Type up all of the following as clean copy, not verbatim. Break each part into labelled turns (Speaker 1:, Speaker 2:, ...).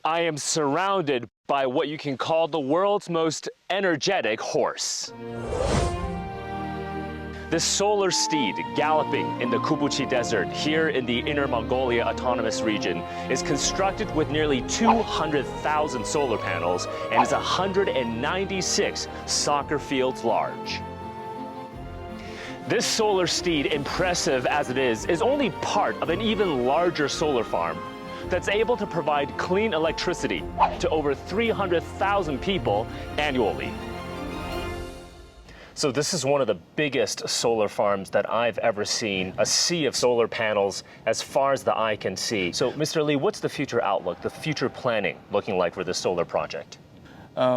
Speaker 1: I am surrounded by what you can call the world's most energetic horse. This solar steed galloping in the Kubuqi Desert here in the Inner Mongolia Autonomous Region is constructed with nearly 200,000 solar panels and is 196 soccer fields large. This solar steed, impressive as it is only part of an even larger solar farm that's able to provide clean electricity to over 300,000 people annually. So this is one of the biggest solar farms that I've ever seen, a sea of solar panels as far as the eye can see. So Mr. Li, what's the future outlook, the future planning looking like for this solar project?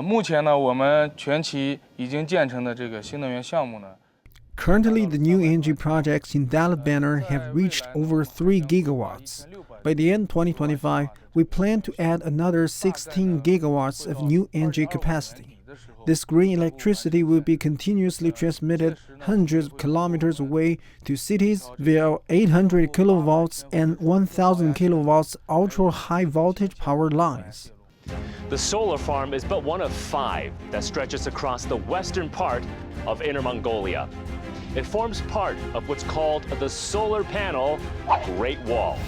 Speaker 2: 目前呢，我们全期已经建成的这个新能源项目呢。
Speaker 3: Currently, the new energy projects in that banner have reached over 3 gigawatts. By the end of 2025, we plan to add another 16 gigawatts of new energy capacity. This green electricity will be continuously transmitted hundreds of kilometers away to cities via 800 kilovolts and 1,000 kilowatts ultra-high voltage power lines.
Speaker 1: The solar farm is but one of 5 that stretches across the western part of Inner Mongolia. It forms part of what's called the solar panel Great Wall.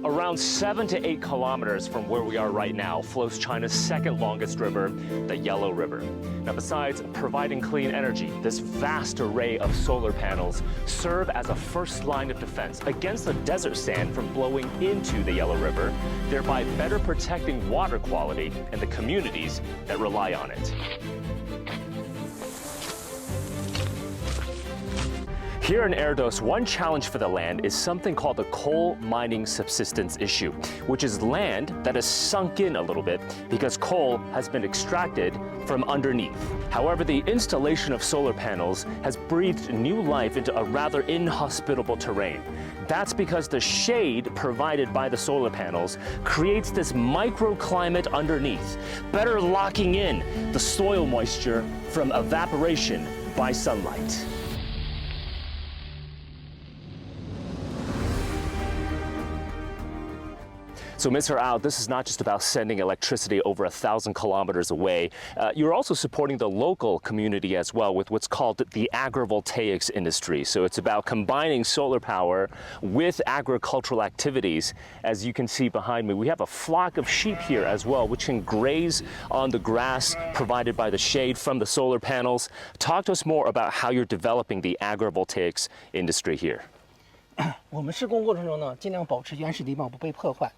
Speaker 1: Around 7 to 8 kilometers from where we are right now flows China's second longest river, the Yellow River. Now, besides providing clean energy, this vast array of solar panels serve as a first line of defense against the desert sand from blowing into the Yellow River, thereby better protecting water quality and the communities that rely on it. Here in Erdos, one challenge for the land is something called the coal mining subsistence issue, which is land that is sunk in a little bit because coal has been extracted from underneath. However, the installation of solar panels has breathed new life into a rather inhospitable terrain. That's because the shade provided by the solar panels creates this microclimate underneath, better locking in the soil moisture from evaporation by sunlight. So, Mr. Ao, this is not just about sending electricity over 1,000 kilometers away. You're also supporting the local community as well with what's called the agrivoltaics industry. So it's about combining solar power with agricultural activities. As you can see behind me, we have a flock of sheep here as well, which can graze on the grass provided by the shade from the solar panels. Talk to us more about how you're developing the agrivoltaics industry here.
Speaker 4: 我们施工过程中呢，尽量保持原始地貌不被破坏。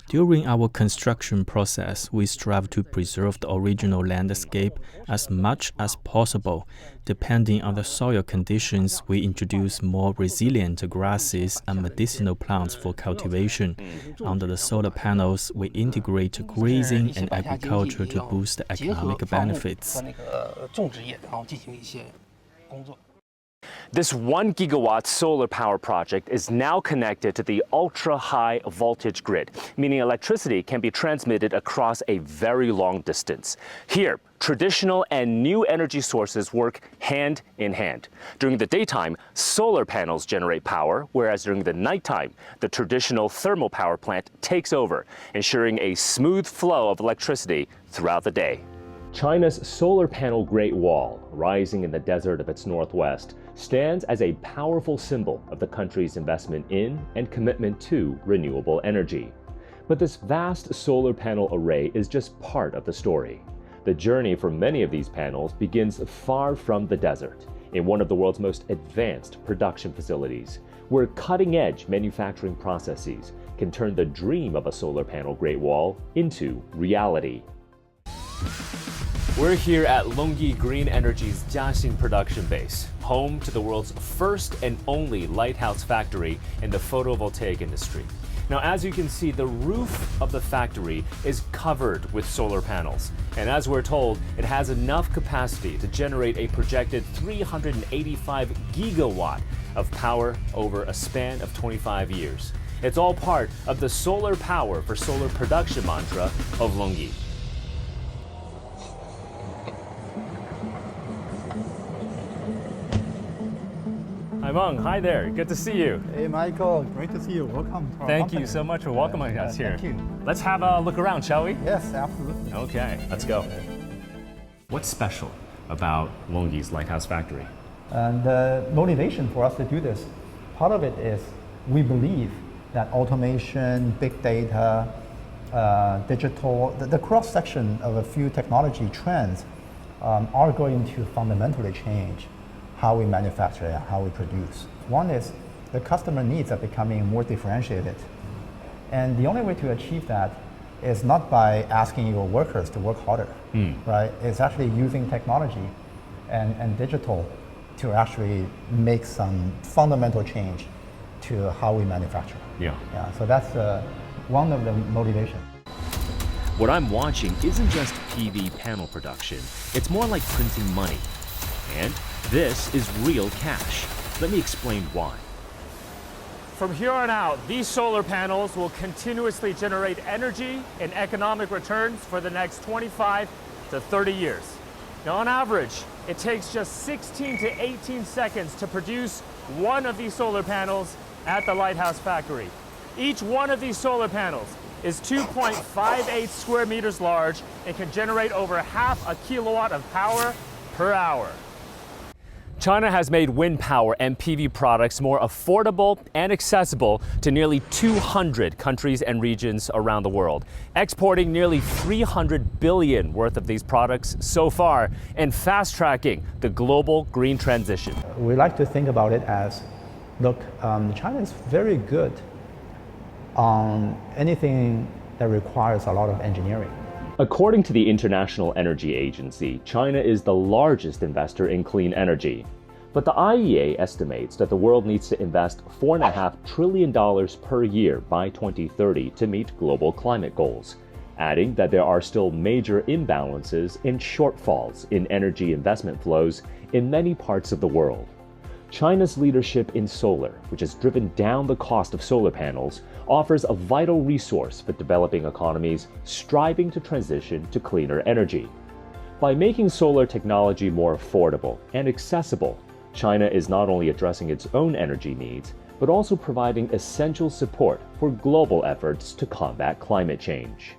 Speaker 5: During our construction process, we strive to preserve the original landscape as much as possible. Depending on the soil conditions, we introduce more resilient grasses and medicinal plants for cultivation. Under the solar panels, we integrate grazing and agriculture to boost the economic benefits.
Speaker 1: This 1 gigawatt solar power project is now connected to the ultra-high voltage grid, meaning electricity can be transmitted across a very long distance. Here, traditional and new energy sources work hand in hand. During the daytime, solar panels generate power, whereas during the nighttime, the traditional thermal power plant takes over, ensuring a smooth flow of electricity throughout the day. China's solar panel Great Wall, rising in the desert of its northwest, stands as a powerful symbol of the country's investment in and commitment to renewable energy. But this vast solar panel array is just part of the story. The journey for many of these panels begins far from the desert, in one of the world's most advanced production facilities, where cutting-edge manufacturing processes can turn the dream of a solar panel Great Wall into reality. We're here at LONGi Green Energy's Jiaxing production base, home to the world's first and only lighthouse factory in the photovoltaic industry. Now, as you can see, the roof of the factory is covered with solar panels. And as we're told, it has enough capacity to generate a projected 385 gigawatt of power over a span of 25 years. It's all part of the solar power for solar production mantra of LONGi. Meng, hi there. Good to see you.
Speaker 6: Hey, Michael, great to see you. Welcome to our
Speaker 1: Thank
Speaker 6: company.
Speaker 1: you so much for welcoming us here.
Speaker 6: Thank you.
Speaker 1: Let's have a look around, shall we?
Speaker 6: Yes, absolutely.
Speaker 1: Okay, let's go. What's special about Longyi's Lighthouse Factory?
Speaker 6: And the motivation for us to do this, part of it is we believe that automation, big data, digital, the cross-section of a few technology trends are going to fundamentally change how we manufacture and how we produce. One is the customer needs are becoming more differentiated. And the only way to achieve that is not by asking your workers to work harder, right? It's actually using technology and digital to actually make some fundamental change to how we manufacture.
Speaker 1: Yeah.
Speaker 6: So that's one of the motivations.
Speaker 1: What I'm watching isn't just PV panel production. It's more like printing money. And this is real cash. Let me explain why. From here on out, these solar panels will continuously generate energy and economic returns for the next 25 to 30 years. Now, on average, it takes just 16 to 18 seconds to produce one of these solar panels at the Lighthouse Factory. Each one of these solar panels is 2.58 square meters large and can generate over half a kilowatt of power per hour. China has made wind power and PV products more affordable and accessible to nearly 200 countries and regions around the world, exporting nearly 300 billion worth of these products so far and fast-tracking the global green transition.
Speaker 6: We like to think about it as, look, China is very good on anything that requires a lot of engineering.
Speaker 1: According to the International Energy Agency, China is the largest investor in clean energy. But the IEA estimates that the world needs to invest $4.5 trillion per year by 2030 to meet global climate goals, adding that there are still major imbalances and shortfalls in energy investment flows in many parts of the world. China's leadership in solar, which has driven down the cost of solar panels, offers a vital resource for developing economies striving to transition to cleaner energy. By making solar technology more affordable and accessible, China is not only addressing its own energy needs, but also providing essential support for global efforts to combat climate change.